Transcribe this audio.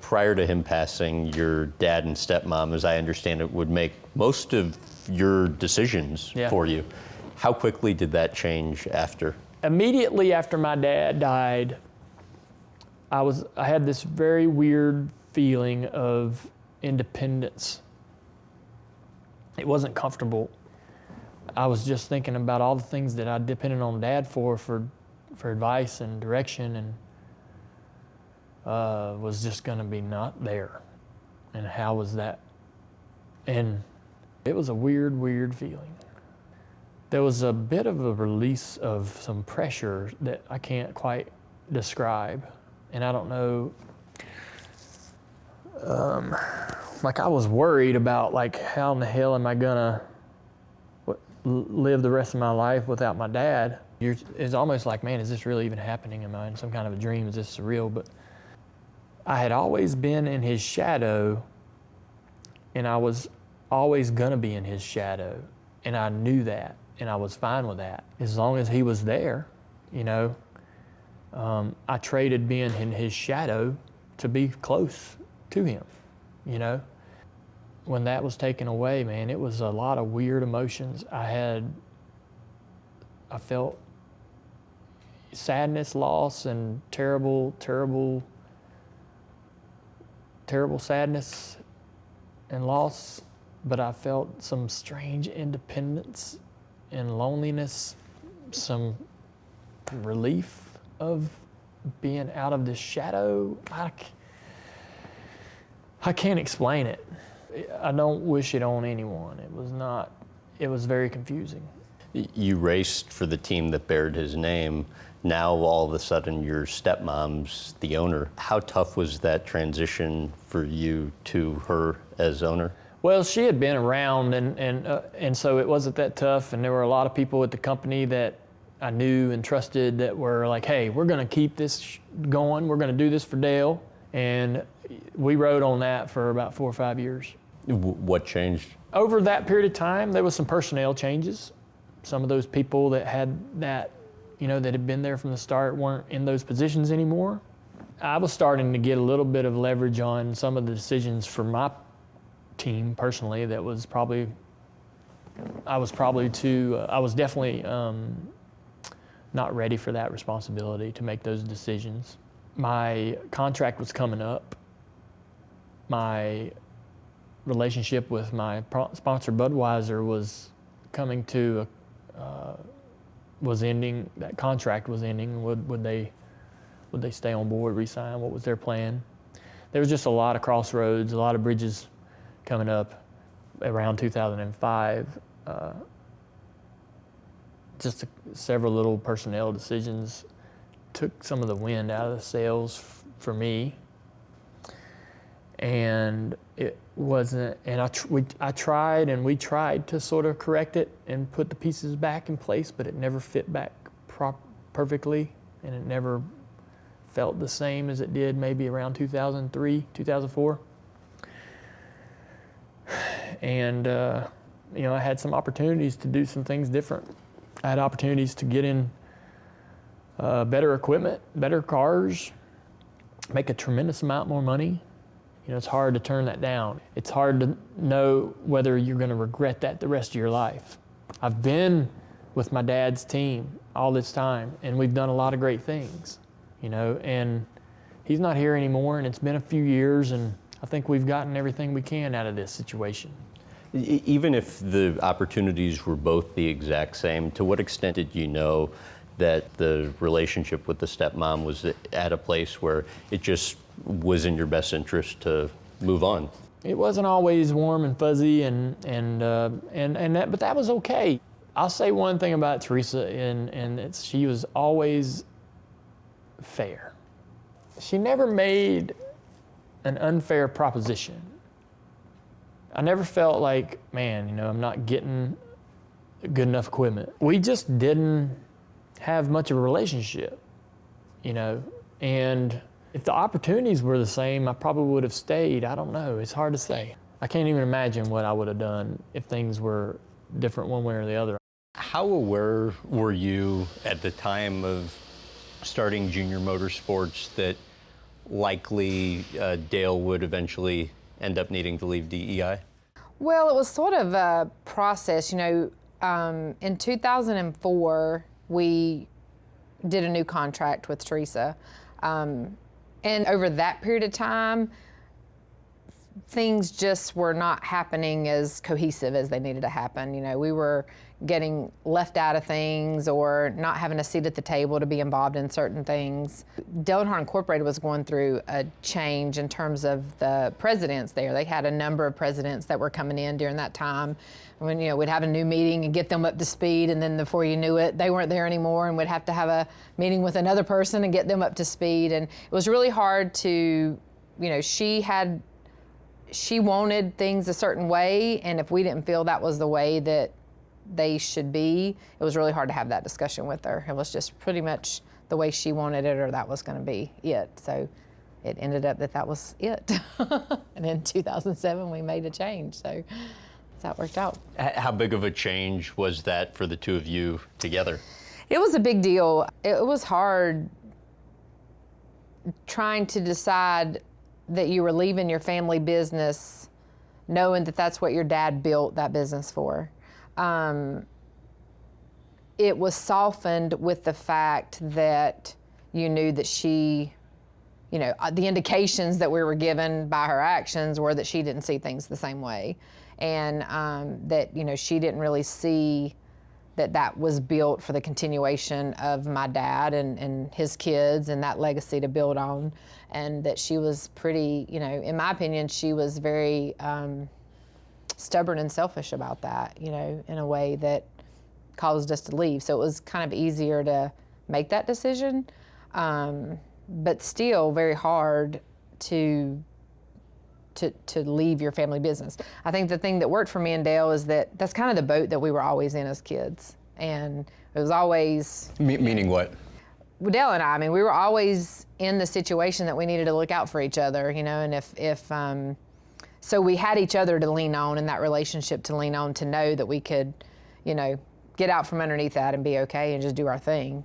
prior to him passing, your dad and stepmom, as I understand it, would make most of your decisions for you. How quickly did that change after? Immediately after my dad died, I had this very weird feeling of independence. It wasn't comfortable. I was just thinking about all the things that I depended on Dad for advice and direction, and was just gonna be not there. And how was that? And it was a weird, weird feeling. There was a bit of a release of some pressure that I can't quite describe. And I don't know, like I was worried about like, how in the hell am I gonna live the rest of my life without my dad? It's almost like, man, is this really even happening? Am I in some kind of a dream? Is this surreal? But I had always been in his shadow, and I was always gonna be in his shadow. And I knew that, and I was fine with that. As long as he was there, you know. I traded being in his shadow to be close to him, you know. When that was taken away, man, it was a lot of weird emotions. I felt sadness, loss, and terrible, terrible, terrible sadness and loss, but I felt some strange independence and loneliness, some relief of being out of this shadow. I can't explain it. I don't wish it on anyone. It was very confusing. You raced for the team that bared his name. Now all of a sudden your stepmom's the owner. How tough was that transition for you to her as owner? Well, she had been around, and so it wasn't that tough, and there were a lot of people at the company that I knew and trusted that were like, hey, we're gonna keep this going, we're gonna do this for Dale, and we rode on that for about 4 or 5 years. What changed? Over that period of time, there was some personnel changes. Some of those people that had that, you know, that had been there from the start weren't in those positions anymore. I was starting to get a little bit of leverage on some of the decisions for my team personally. That was probably, I was definitely not ready for that responsibility to make those decisions. My contract was coming up. My relationship with my sponsor Budweiser was coming to, was ending. That contract was ending. Would they stay on board, re-sign? What was their plan? There was just a lot of crossroads, a lot of bridges coming up around 2005. Several little personnel decisions took some of the wind out of the sails for me, and it wasn't. And I tried, and we tried to sort of correct it and put the pieces back in place, but it never fit back perfectly, and it never felt the same as it did maybe around 2003, 2004. And you know, I had some opportunities to do some things different. I had opportunities to get in better equipment, better cars, make a tremendous amount more money. You know, it's hard to turn that down. It's hard to know whether you're gonna regret that the rest of your life. I've been with my dad's team all this time, and we've done a lot of great things, you know, and he's not here anymore, and it's been a few years, and I think we've gotten everything we can out of this situation. Even if the opportunities were both the exact same, to what extent did you know that the relationship with the stepmom was at a place where it just was in your best interest to move on? It wasn't always warm and fuzzy, but that was okay. I'll say one thing about Teresa, and she was always fair. She never made an unfair proposition. I never felt like, man, you know, I'm not getting good enough equipment. We just didn't have much of a relationship, you know, and if the opportunities were the same, I probably would have stayed. I don't know, it's hard to say. I can't even imagine what I would have done if things were different one way or the other. How aware were you at the time of starting Junior Motorsports that likely Dale would eventually end up needing to leave DEI? Well, it was sort of a process. In 2004, we did a new contract with Teresa. And over that period of time, things just were not happening as cohesive as they needed to happen. We were getting left out of things or not having a seat at the table to be involved in certain things. Dale Earnhardt Incorporated was going through a change in terms of the presidents there. They had a number of presidents that were coming in during that time. When we'd have a new meeting and get them up to speed, and then before you knew it, they weren't there anymore, and we'd have to have a meeting with another person and get them up to speed. And it was really hard to, she wanted things a certain way, and if we didn't feel that was the way that they should be, it was really hard to have that discussion with her. It was just pretty much the way she wanted it, or that was going to be it. So it ended up that was it. And in 2007, we made a change. So that worked out. How big of a change was that for the two of you together? It was a big deal. It was hard trying to decide that you were leaving your family business knowing that that's what your dad built that business for. It was softened with the fact that you knew that she, the indications that we were given by her actions were that she didn't see things the same way. And that, she didn't really see that was built for the continuation of my dad and his kids and that legacy to build on. And that she was pretty, in my opinion, she was very stubborn and selfish about that, in a way that caused us to leave. So it was kind of easier to make that decision, but still very hard to leave your family business. I think the thing that worked for me and Dale is that that's kind of the boat that we were always in as kids. And it was always... Meaning what? Dale and I mean, we were always in the situation that we needed to look out for each other, and so we had each other to lean on, and that relationship to lean on, to know that we could, get out from underneath that and be okay and just do our thing.